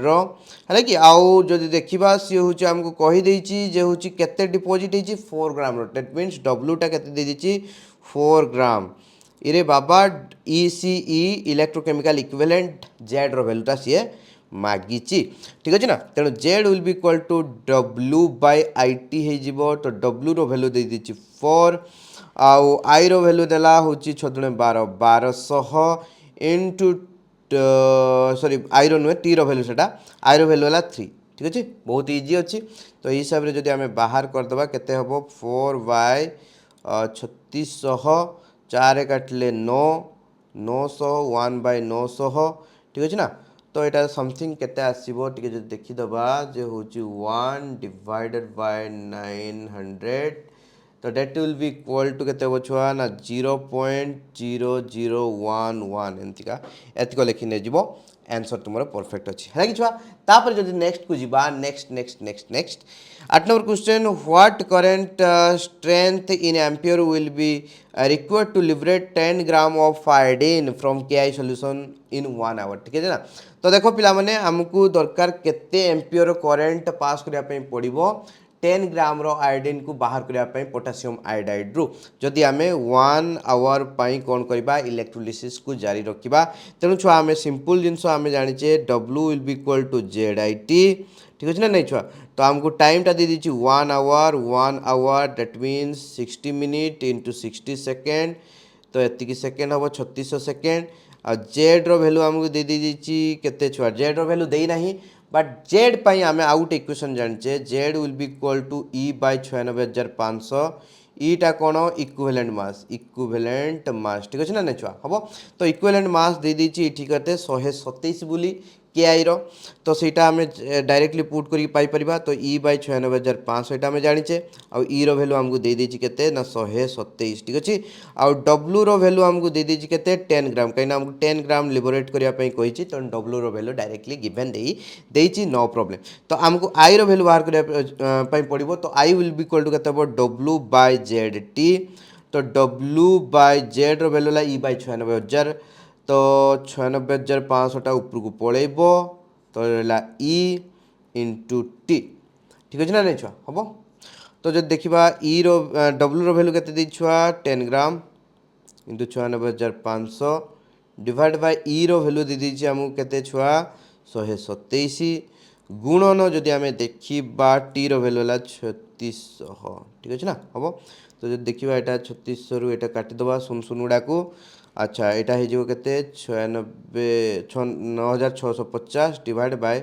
है कि आउ जदि देखा सी हूँ आमको कहीदे जे हूँ केते डिपोजिट होती 4 ग्राम दैट मीन्स डब्ल्यूटा के दे देती 4 ग्राम। इरे बाबा ECE इलेक्ट्रोकेमिकल इक्विवेलेंट जेड रो वैल्यूटा सी मागी। ठीक अच्छे ना, तेणु Z will be equal to W by IT हो, तो W रो वैल्यू दे दी 4 आउ I रो वैल्यू देला हूँ 1200 इंटू सॉरी I रो नुहे T रो वैल्यू सेटा I रो वैल्यू है 3। ठीक अच्छे, बहुत इजी अच्छी। तो यही हिसाब से जब आम बाहर करदे केते हम 4 बाय 3600 4 काटले 9 900 1 बाय 900। ठीक अच्छे ना, तो यहाँ समथिंग केते आसीबो टिके जो देखिदबा जे होची 1 डिवाइडेड बाय 900, तो that will be equal to केते छुआ ना 0.0011 एंतिका एतिको लिखि ने जीवो आंसर तुमरो परफेक्ट अच्छी है कि छुआ। तापर जदि नेक्स्ट को जीवा next next next next 8 number question, what current strength in ampere will be required to liberate 10 gram of iodine from KI solution in 1 hour. ठीक है ना, तो देखो पिला माने हमको दरकार केते एम्पियर करेंट पास करिया पे पड़िबो 10 ग्राम रो आयोडीन को बाहर करिया पे पोटेशियम आयोडाइड रु जदि आमे 1 आवर पाई कोन करबा इलेक्ट्रोलिसिस को जारी रखिबा। तेणु छुआ आमे सिंपल जिनस आमे जानिचे W will be equal to ZIT। ठीक अच्छे ना नहीं छुआ, तो आमको टाइमटा दे दी 1 hour that means 60 minute into 60 second, तो एतिकी सेकेंड हम 3600 सेकेंड। आ जेड रो वैल्यू आमको दे दीजिए केते छुआ, जेड रो वैल्यू देई नहीं बट जेड पाई आमे आउट इक्वेशन जानिचे Z will be equal to E by 96500। ईटा कौन इक्विवेलेंट मास ठीक अच्छे ना नहीं छुआ हम, तो इक्विवेलेंट मास दे दीजिए ये कहते 127 बोली KI रो, तो सीटा आम डायरेक्टली पुट करके पाइपर, तो E बाय 96500 यहाँ आम जाचे आउ E रो वैल्यू आमको दे देछि केते ना 127। ठीक अच्छे, आउ W रो वैल्यू आमको दे देछि केते 10 ग्राम, कहीं आमको 10 ग्राम लिबरेट करने कही, तो W रो वैल्यू डायरेक्टली गिवन देछि नो प्रॉब्लम। तो आमको I रो वैल्यू बाहर करने पड़ो, तो I will be equal to केते W बाय ZT, तो W बाय Z रो वैल्यू E बाय 96000, तो 96500 ऊपर को पलैब, तो रहा E इंटू T। ठीक अच्छे ना नहीं छुआ हम, तो जब देखा E रो W रो वैल्यू केते छुआ 10 gram into 96500 divide by E रो वैल्यू दे दीजिए आमको केते छुआ 127 गुणन जदि आम देखा T रो वैल्यू है 3600। ठीक अच्छे ना हम, तो जब देखा यहाँ 3600 रु यहाँ काटिदेवा शून शून गुड़ा को, अच्छा यहाँ हो केते 9650 डिवाइड बाय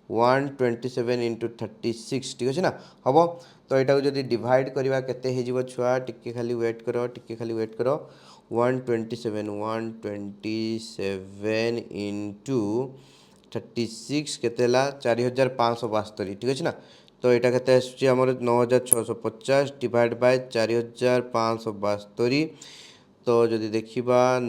127 इंटू 36। ठीक अच्छे ना हम, तो यहाँ को जब डिवाइड करवा केते हो छुआ टिके खाली वेट करो 127 इंटू 36 केते 4572। ठीक अच्छे ना, तो यहाँ केते आसुची हमर 9650 डिवाइड बाय 4572, तो जदि देखा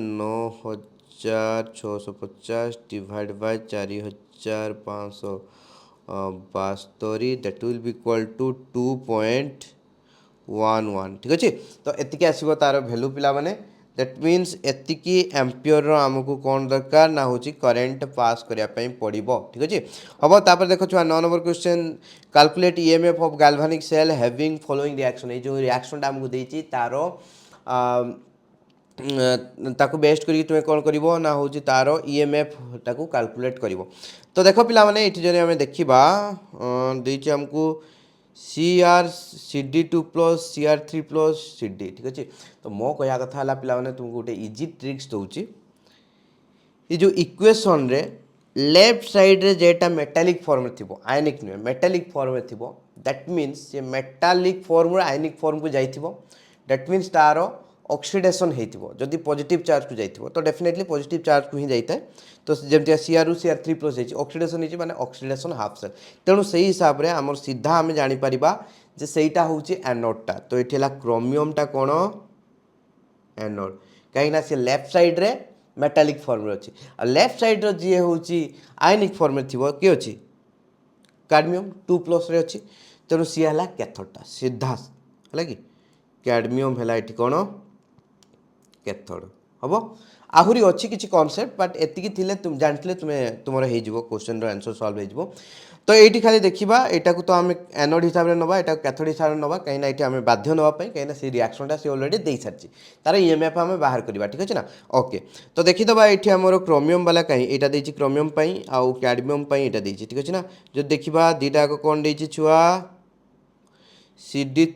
9650 divide by 4572 that will be equal to 2.11। ठीक अच्छे, तो एतिकी आसो तार भैल्यू पिला माने दैट मीन्स एतिकी एम्पियर आमको कौन दरकार ना हूँ करेन्ट पास करने पड़ो। ठीक अच्छे हम, तापर देखो छुआ 9 number question, calculate EMF of galvanic cell having following reaction. ये जो रिएक्शन आमको देती तार ताकू बेस्ट करी तुम्हें कौन कर ना हूँ तार EMF टाकू कैलकुलेट कर। तो देख पिला माने ये जब आम देखा देती आमको CrCd2 plus Cr3 plus Cd। ठीक अच्छे, तो मो कह कथा पिला माने तुमको गोटे इजी ट्रिक्स दूची, ये जो इक्वेशन रे लेफ्ट साइड रे जेटा मेटालिक फॉर्म रे थिबो आयनिक नुहे मेटालिक फॉर्म रे थिबो दैट मीन्स ये मेटालिक फॉर्म रे आयनिक फॉर्म को जाइथिबो दैट मीन्स तार ऑक्सीडेशन हेतिबो जदि पॉजिटिव चार्ज को जाइथिबो तो डेफिनेटली पॉजिटिव चार्ज को ही जाइता है तो जेमति सीआर रु सीआर3 प्लस हेछि ऑक्सीडेशन हेछि माने ऑक्सीडेशन हाफ सेल तेणु सही हिसाब रे हमर सीधा हम जानि परिबा जे सेटा होछि एनोड टा तो एठी हला क्रोमियम टा कोन एनोड कहीं से लेफ्ट साइड रे मेटालिक फॉर्म रे अछि आ लेफ्ट साइड रो जे होछि आयनिक फॉर्म रे थिबो के अछि कैडमियम 2 प्लस रे अछि तेणु सी हला कैथोड टा सीधा हला कि कैडमियम हला एठी कोन कैथोड हबो आहुरी अच्छी किसी कॉन्सेप्ट बट एतिकी थिले तुम जानथिले तुमर हे जिवो क्वेश्चन रो आंसर सॉल्व हे जिवो तो एठी खाली देखिबा एटा को तो हम एनोड हिसाब रे नबा एटा कैथोड हिसाब रे नबा कहीं ना एठी हम बाध्य नबा पई कहीं ना से रिएक्शन टा से ऑलरेडी देई सारची तार ईएमएफ हम बाहर करबा ठीक अछि ना ओके तो देखि दबा एठी हमरो क्रोमियम वाला कहीं एटा देछि क्रोमियम पई आ कैडमियम पई एटा देछि ठीक अछि ना जो देखिबा दीटा को कोन देछि छुआ CD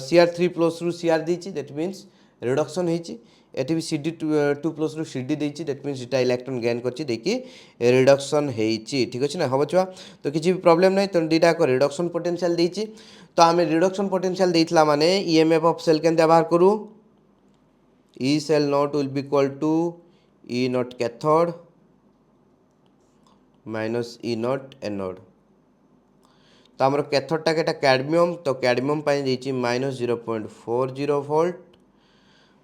CR3 प्लस रु CR देछि दैट मीन्स रिडक्शन हेछि एटी भी CD2 प्लस रु CD देछि दैट मीन्स एटा इलेक्ट्रॉन गेन करछि देखि रिडक्शन हेछि ठीक अछि ना हबो छुआ तो किछि भी प्रॉब्लम नै तो दीटा को रिडक्शन पोटेंशियल देछि तो आमे रिडक्शन पोटेंशियल देइतला माने ईएमएफ ऑफ सेल केन व्यवहार करू E cell naught will be equal to E naught cathode minus E naught anode तो आमर कैथोड टा केटा कैडमियम तो कैडमियम पाई देछि माइनस 0.40 वोल्ट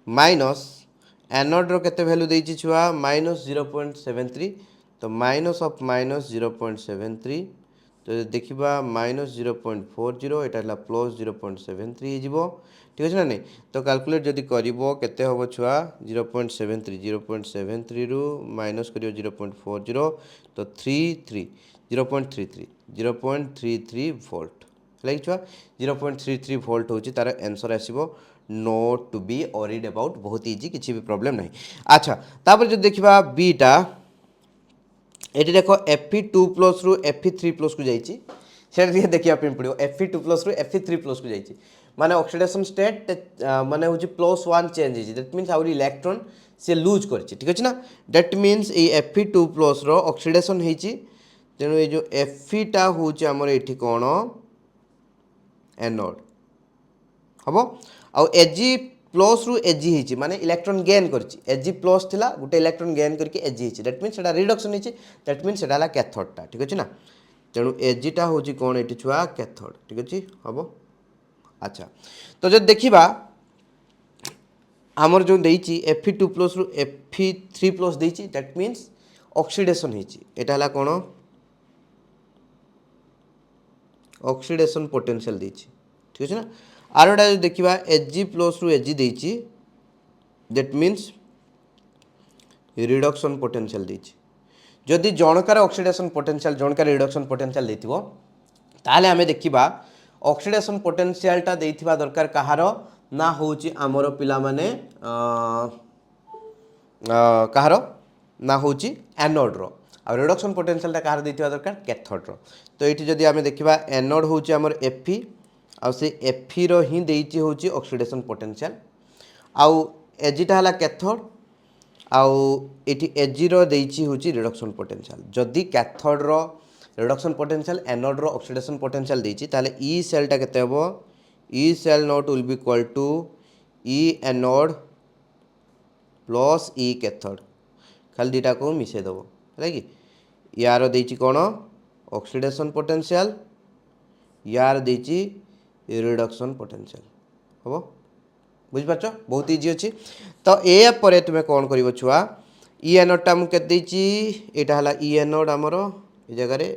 माइनस एनोड रो केते वैल्यू देछि छुआ माइनस 0.73 तो माइनस ऑफ माइनस 0.73 तो देखिबा माइनस 0.40 एटा हला प्लस 0.73 हे जिवो ठीक अछि ना नै तो कैलकुलेट जदि करिवो केते होबो छुआ 0.73 रु माइनस करियो 0.40 तो 0.33 वोल्ट लाइक छुआ 0.33 वोल्ट होची तार आंसर आसीबो note to be worried about बहुत इजी किसी भी प्रॉब्लम नहीं अच्छा तापर जो देखिबा बीटा एटी देखो Fe2 प्लस रु Fe3 प्लस को जाइछि सेटा दिए देखिया पे पड़ियो Fe2 प्लस रु Fe3 प्लस को जाइछि माने ऑक्सीडेशन स्टेट माने होची +1 change his that means our electron से लूज करछि ठीक अछि ना दैट मींस ए Fe2 प्लस रो ऑक्सीडेशन हेछि तेणु ये जो Fe टा होची हमर एठी कोन एनोड हबो आ Ag प्लस रु Ag हिची माने इलेक्ट्रॉन गेन करछि Ag प्लस थिला गुटे इलेक्ट्रॉन गेन करके Ag हिची दैट मींस सेटा रिडक्शन हिची दैट मींस सेटा ला कैथोड टा ठीक अछि ना तेणु Ag टा होची कोन एठी छुआ कैथोड ठीक अछि हबो अच्छा तो जब देखिबा हमर जो देइची Fe2 प्लस रु Fe3 प्लस देइची दैट मींस ऑक्सीडेशन हिची एटा हला कोन ऑक्सीडेशन पोटेंशियल देइची ठीक अछि ना आरोडा जो देखिबा Ag प्लस रु Ag देइची दैट मींस रिडक्शन पोटेंशियल देइची जदि जनकार ऑक्सीडेशन पोटेंशियल जनकार रिडक्शन पोटेंशियल देथिबो ताले हमें देखिबा ऑक्सीडेशन पोटेंशियल टा देथिबा दरकार कहारो ना होची हमरो पिला माने कहारो ना होची एनोड रो आ रिडक्शन पोटेंशियल टा कहार देथिबा दरकार कैथोड रो तो एठी जदि हमें देखिबा एनोड होची हमर Fe आ से Fe रो ही देइची होची ऑक्सीडेशन पोटेंशियल आउ Ag टा हला कैथोड आउ एठी Ag रो देइची होची रिडक्शन पोटेंशियल जदि कैथोड रो रिडक्शन पोटेंशियल एनोड रो ऑक्सीडेशन पोटेंशियल देइची ताले E सेल टा केते हबो E cell naught will be equal to E anode plus E cathode खाली दीटा को मिसे दबो है कि यार देइची कोन ऑक्सीडेशन पोटेंशियल यार देइची रिडक्शन पोटेंशियल हबो बुझ पाछो बहुत इजी अछि तो ए परे तुमे कोन करिवो छुआ E एनोड टा मु के देइची एटा हला E एनोड हमरो ए जगह रे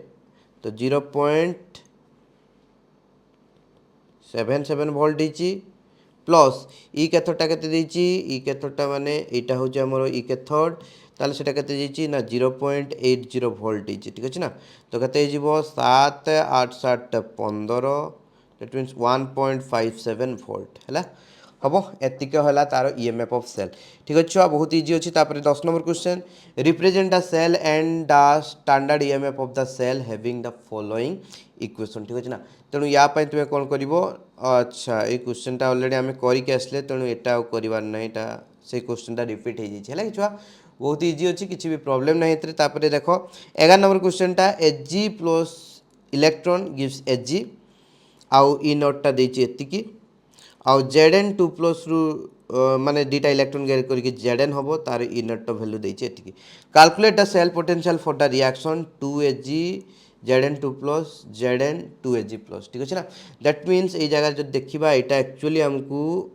तो 0.77 वोल्ट देइची प्लस E कैथोड टा केते देइची E कैथोड टा माने एटा हो जे हमरो E कैथोड ताले सेटा केते देइची ना 0.80 वोल्ट देइची ठीक अछि ना तो केते जिवो 7 8 7 15 दैट मींस 1.57 वोल्ट हैला हबो एतिके होला तारो ईएमएफ ऑफ सेल ठीक अछि बहुत इजी अछि तापर 10 number question represent the cell and the standard EMF of the cell having the following equation ठीक अछि ना तेणु या पय तुमे कोन करिवो अच्छा ए क्वेश्चन टा ऑलरेडी हमें करि के आसले तेणु एटा करबार नै एटा से क्वेश्चनटा रिपीट है कि छुआ बहुत इजी अच्छी किसी भी प्रॉब्लम ना तापर देख 11 नंबर क्वेश्चनटा Hg plus electron gives Hg आउ इ नॉटटा देछि एतिकी आउ Zn 2 प्लस रु माने दुटा इलेक्ट्रॉन गैर करके Zn हम तार इ नॉट वैल्यू देछि एतिकी calculate the cell potential for the reaction 2Hg Zn2 plus Zn2Hg plus ठीक अच्छे ना दैट मीन्स ये जगह जो देखा यहाँ एक्चुअली आमको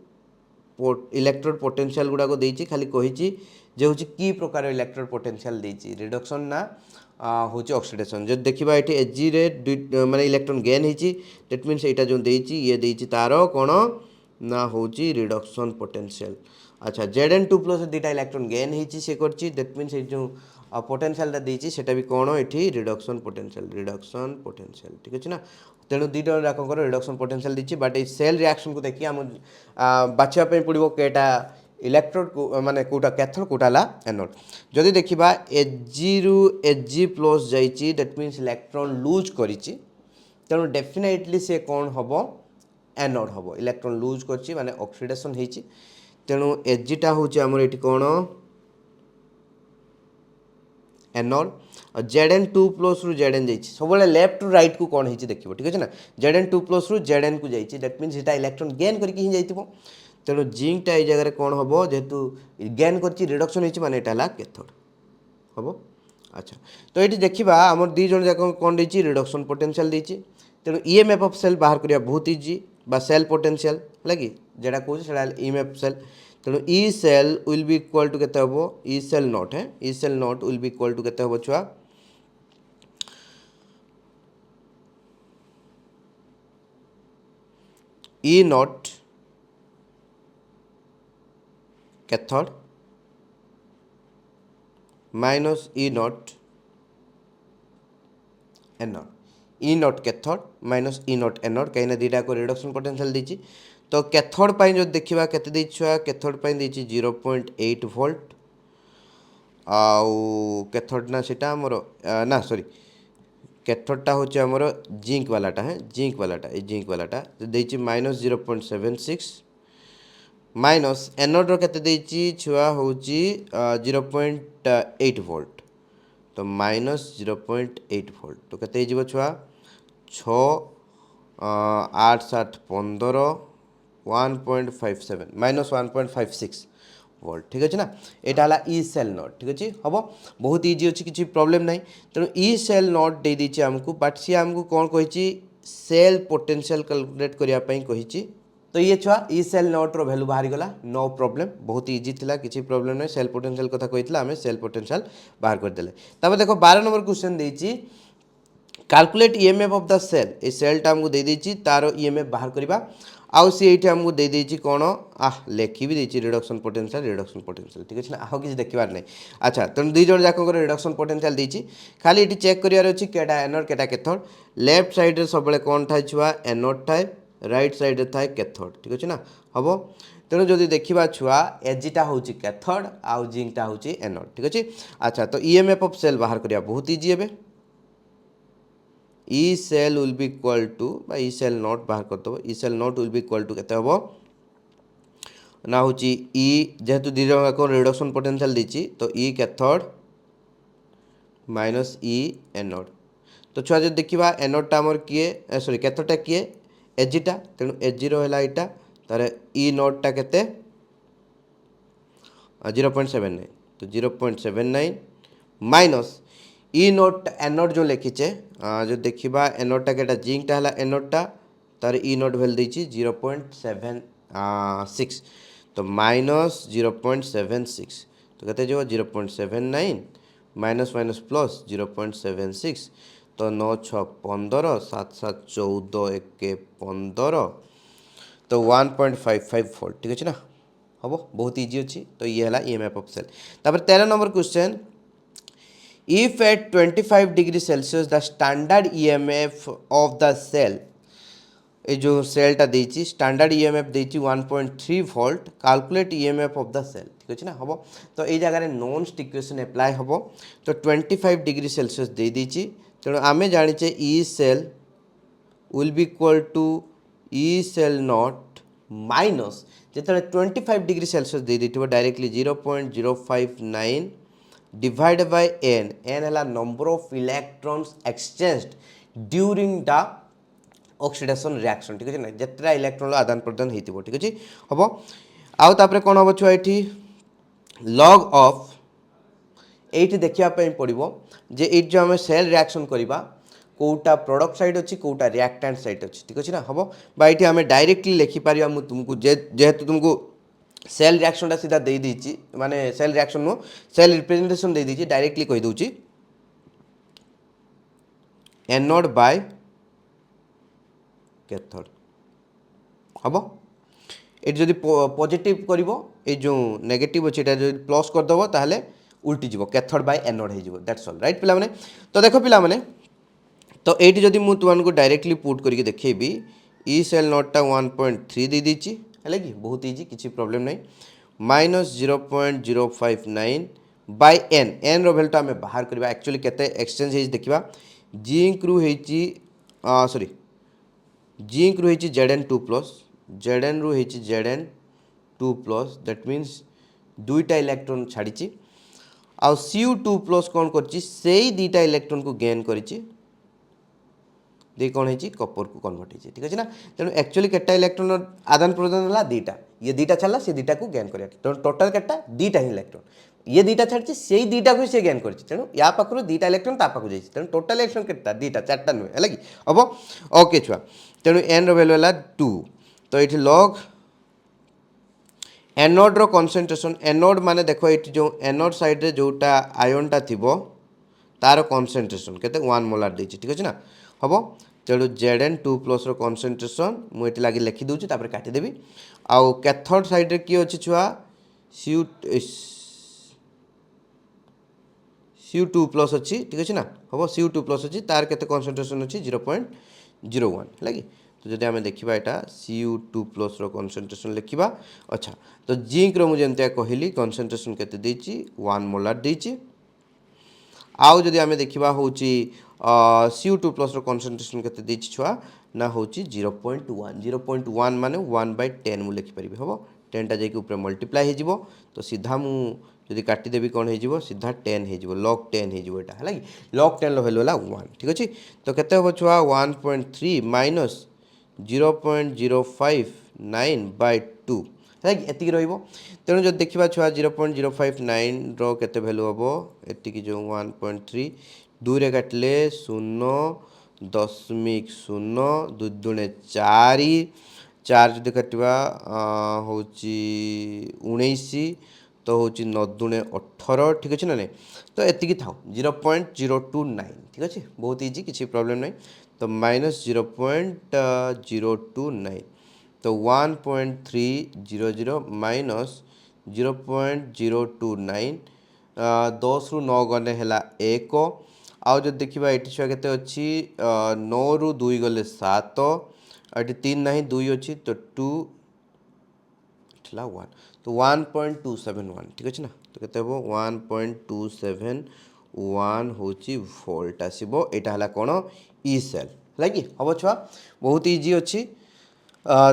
इलेक्ट्रोड पोटेंशियल गुड़ाक देती खाली कही जे हूँ कि प्रकार इलेक्ट्रोड पोटेंशियल देती रिडक्शन ना हूँ ऑक्सीडेशन जो देखा ये Hg रे माने इलेक्ट्रॉन गेन होती दैट मीन्स यहाँ जो देती ये देती तार कौन ना हूँ रिडक्शन पोटेंशियल अच्छा Zn2 प्लस दुटा इलेक्ट्रॉन गेन होती से करती दैट मीन्स जो पोटेंशियल देती सेटा भी कौन ये रिडक्शन पोटेंशियल ठीक अच्छे ना तेणु दुईटा जाकर रिडक्शन पोटेंशियल देती बट ये सेल रिएक्शन को देखिए आम बाछापी पड़ो कईटा इलेक्ट्रोड को माने कोटा कैथोड कोटा ला एनोड जदि देखा Hg रु Hg प्लस जाइए दैट मीन्स इलेक्ट्रॉन लूज करिछि तेणु डेफिनेटली से कौन हम एनोड हम इलेक्ट्रॉन लूज करछि माने ऑक्सीडेशन होइछि तेणु Hgटा हूँ आमर ये कौन एनोड और Zn2 प्लस रु Zn जाइए सब लेफ्ट टू राइट को कौन होती देखिए ठीक है ना Zn2 प्लस रु Zn को जाइए दैट मीन्स यहाँ इलेक्ट्रॉन गेन करके ही जाइए तेणु जिंकटा ये जगह कौन हम जेहेतु गेन कर रिडक्शन होती माने यहाँ कैथोड हम अच्छा तो ये देखा आम दी जन जाक कौन देती रिडक्शन पोटेंशियल देती तेणु ईएमएफ ऑफ सेल बाहर करिया बहुत इजी बा सेल पोटेंशियल लगी जेटा कहूँ से ईएमएफ सेल तेणु E cell will be equal to केते हबो ई सेल नॉट है E cell naught will be equal to केते हबो छुआ E naught cathode minus E naught anode E naught cathode minus E naught anode कहीं दुटा को रिडक्शन पोटेंशियल देती तो कैथोड पाई जो देखा केते छुआ कैथोड पाई देती 0.8 वोल्ट आउ कैथोड ना सीटा आमर ना सॉरी कैथोडटा हूँ आमर जिंक वालाटा है जिंक वालाटा देती माइनस 0.76 माइनस एनोड्र केते देती छुआ हूँ 0.8 वोल्ट तो माइनस 0.8 वोल्ट तो केते हो छुआ 6 8 7 15 1.57 माइनस 1.56 वोल्ट ठीक अच्छे ना यहाँ है ई सेल नॉट ठीक अच्छे हम बहुत इजी अच्छी किसी प्रॉब्लम ना तेणु ई सेल नॉट दे देती आमको बट सी आमको कौन कही सेल पोटेंशियल कैलकुलेट करने कही तो ये छुआ ई सेल नॉट रो वैल्यू बाहरी गला नो प्रॉब्लम बहुत इजी थिला किसी प्रॉब्लम नहीं सेल पोटेंशियल कथा कही आम सेल पोटेंशियल बाहर करदे तब देखो 12 नंबर क्वेश्चन देती calculate EMF of the cell ये सेलटा आमको दे देती तार ईएमएफ बाहर करवा आउ सी ये आमको दे देती कौन लेखि भी देती रिडक्शन पोटेंशियल ठीक अच्छे ना आउ किसी देखबार नहीं अच्छा तेणु दुई जन जाक रिडक्शन पोटेंशियल देती खाली ये चेक करार अच्छी केटा एनोड केटा कैथोड लेफ्ट साइड रे सब कौन थाए छुआ एनोड थाए राइट साइड रे थाए कैथोड ठीक अच्छे ना हम तेणु जदि देखा छुआ Hgटा हूँ कैथोड आउ जिंकटा हूँ एनोड ठीक अच्छे अच्छा तो ईएमएफ ऑफ सेल बाहर करिया बहुत इजी है E cell will be equal to E cell naught बाहर करदेव E cell naught will be equal to केते हबो ना हूँ ई जेहेतु दी जन रिडक्शन पोटेंशियल देती तो ई कैथोड माइनस ई एनोड तो छुआ जो देखा एनोडटा आमर किए सॉरी कैथोडटा किए Hgटा तेणु Hg रहा यहाँ तार ई नॉटटा केते 0.79 तो 0.79 माइनस ई नोट एनोड जो लिखीचे जो देखा एनोडटा के जिंकटा है एनोडटा तार ई नोट भैल्यू देती 0.76 तो माइनस 0.76 तो कहते जो 0.79 माइनस माइनस प्लस 0.76 तो 9 6 15 7 7 14 1 15 तो 1.55 वोल्ट ठीक अच्छे ना हम बहुत इजी अच्छी तो ये है ईएमएफ ऑफ सेल तापर 13 number question if at 25 degree Celsius the standard EMF of the cell ये जो सेलटा देती स्टैंडर्ड ईएमएफ देती 1.3 volt calculate EMF of the cell ठीक अच्छे ना हम तो ये जगह नॉन इक्वेशन अप्लाई हम तो 25 डिग्री सेल्सियस दे देती तेणु आम जाचे E cell will be equal to E cell naught minus जिते 25 डिग्री सेल्सियस दे देथिबो directly 0.059 divide by n n है number of electrons exchanged during the oxidation reaction ठीक है ना जितना इलेक्ट्रॉन आदान प्रदान होती ठीक अच्छे हम आउ तापर कौन हम छुआ ये लॉग ऑफ ये देखापी पड़ो जे ये जो आम सेल रिएक्शन करवा कोटा प्रोडक्ट साइड अच्छी कोटा रिएक्टेंट साइड अच्छी ठीक अच्छे ना हम ये आम डायरेक्टली लिखिपर तुमको जेहेतु तुमको सेल रिएक्शन टा सीधा दे देची माने cell reaction no cell representation दे देची डायरेक्टली कहि दूची एनोड बाय कैथोड हम ये जदि पॉजिटिव करिवो ए जो नेगेटिव अच्छे जो प्लस करदेव ताहले उल्टी जीव कैथोड बाय एनोड हो दैट्स ऑल राइट पिला माने तो देख पिला माने तो ये जदि मुझे तुमको डायरेक्टली पुट करके देखेबी ई सेल नोटा 1.3 दे दीची है कि बहुत इजी किसी प्रॉब्लम नहीं माइनस 0.059 बाय एन एन रैल्यू आम बाहर करवा एक्चुअली केते एक्सचेंज हो देखा जिंक रु सॉरी जिंक रु Zn2+ Zn रु Zn2+ दैट मीन्स दुईटा इलेक्ट्रॉन छाड़ी आउ Cu2+ कौन कर दुईटा इलेक्ट्रॉन को गेन करी कौन है कपर को कन्वर्ट हो ठीक अच्छे ना तेणु एक्चुअली केटा इलेक्ट्रॉन आदान प्रदान है दुईटा ये दुईटा छाड़ा से दुईटा को गेन कर टोटाल केटा दुईटा ही इलेक्ट्रॉन ये दुईटा छाड़ी से दुईटा को सी गेन कर तेणु या पाखु दुईटा इलेक्ट्रॉन ता पाखु जाइए तेणु टोटाल इलेक्ट्रॉन केटा दुईटा चार्टा नुहे है कि हम ओके छुआ तेणु एन रैल्यू है 2 तो ये लॉग एनोड रो कॉन्सेंट्रेशन एनोड माने देखो ये जो एनोड साइड रे जोटा आयनटा थिबो तार कॉन्सेंट्रेशन केते 1 मोलार देछि ठीक अछि ना हम तेणु Zn2+ रो कॉन्सेंट्रेशन मुझे लगे लिखिदे काटिदेवी आउ कैथोड साइड रे किए अच्छे छुआ Cu2+ अच्छी ठीक अच्छे ना हम Cu2+ अच्छी तार केते कॉन्सेंट्रेशन अच्छी 0.01 है कि तो जब आम देखा यहाँ Cu2+ रो कॉन्सेंट्रेशन लिखा अच्छा तो जिंक रो मुझे कहली कॉन्सेंट्रेशन केते देछि 1 मोलार देछि आउ जदि आम देखा हूँ Cu2+ रो कॉन्सेंट्रेशन केते देछि छुआ ना हूँ 0.1 माने 1/10 मुझे लिखिपारि हम 10 टा जाकि ऊपर मल्टीप्लाई हो तो सीधा मुझे काटिदेवी कौन हो सीधा 10 हो लॉग 10 हो है कि लॉग 10 वैल्यू है 1 ठीक अच्छे तो केते हम छुआ 1.3 माइनस 0.059/2 है कि एतिक रहिबो तेणु जब देखा छुआ 0.059 रो केते वैल्यू हम एतिक जो 1.3 2 रे काटिले 0.0 2 दूणे 4 4 जब काटा हूँ 19 तो हूँ 9 दूणे 18 ठीक अच्छे ना नहीं तो एति था 0.029 ठीक अच्छे बहुत इजी किसी प्रॉब्लम नहीं तो माइनस 0.029 तो 1.300 माइनस 0.029 10 रु 9 गले है 1 आउ जब देखा ये छुआ के अच्छी 9 रु 2 गले 7 ये 3 ना 2 अच्छी तो 2 1 तो 1.271 ठीक अच्छे ना तो कहते हैं 1.271 हूँ वोल्ट आसो यहाँ है कौन ई सेल है कि हम छुआ बहुत इजी अच्छी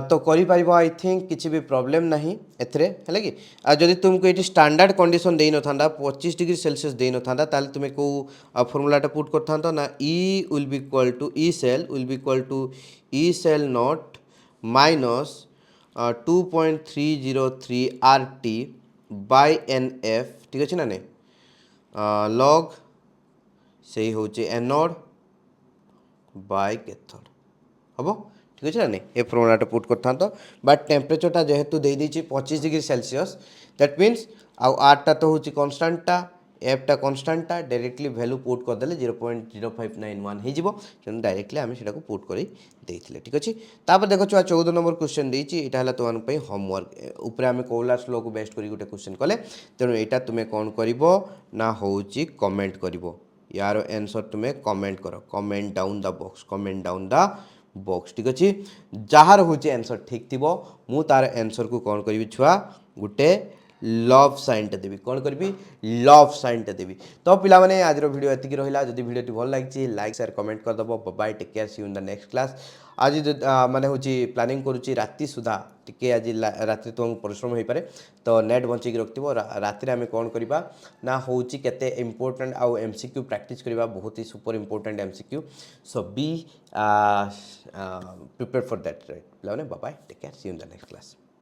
तो करिपारिबो आई थिंक किसी भी प्रॉब्लम नहीं एथरे है कि जदि तुमको ये स्टैंडर्ड कंडीशन दे नथा 25 डिग्री सेल्सियस दे नथा ताले तुम को फॉर्मूलाटा पुट करथा ना E will be equal to E cell will be equal to E cell naught minus 2.303 RT by NF ठीक अच्छे ना नहीं लॉग से हूँ एनोड बाय कैथोड हम ठीक अच्छे ना नहीं ये फॉर्मूलाटा पुट करता बट टेम्परेचरटा जेहेतु दे देछि 25 डिग्री सेल्सियस दैट मीन्स आउ आरटा तो हूँ कन्स्टाटा एफटा कन्स्टाटा डायरेक्टली वैल्यू पुट करदे 0.0591 हो तेणु डायरेक्टली आम से पुट कर ठीक अच्छे तापर देख छुआ 14 नंबर क्वेश्चन देती है तुम्हारे होमवर्क उपरे आम कोलार्स लॉ को बेस्ट कर गोटे क्वेश्चन कले तेणु यहाँ तुम्हें कौन कर ना हूँ कमेंट कर यार आंसर तुम्हें कमेंट कर comment down the box comment down the box ठीक अच्छे जार हूँ आंसर ठीक थी मु तार आंसर को कौन करी छुआ गोटे लव साइनटे देवी कौन करी लव साइनटे देवी तो पिला माने आज वीडियो एतिकी रहिला जदि वीडियोटी भल लागिछि लाइक शेयर कमेंट कर दबो bye take care see you in the next class आज माने होची प्लानिंग करूची राति सुधा टिके आज राति तुमको परिश्रम हो पारे तो नेट बंचेक रखिथो राति आम कौन करवा ना होची केते इंपोर्टेंट आउ एमसीक्यू प्रैक्टिस करवा बहुत ही super important MCQ so be prepare for that right bye take care see you in the next class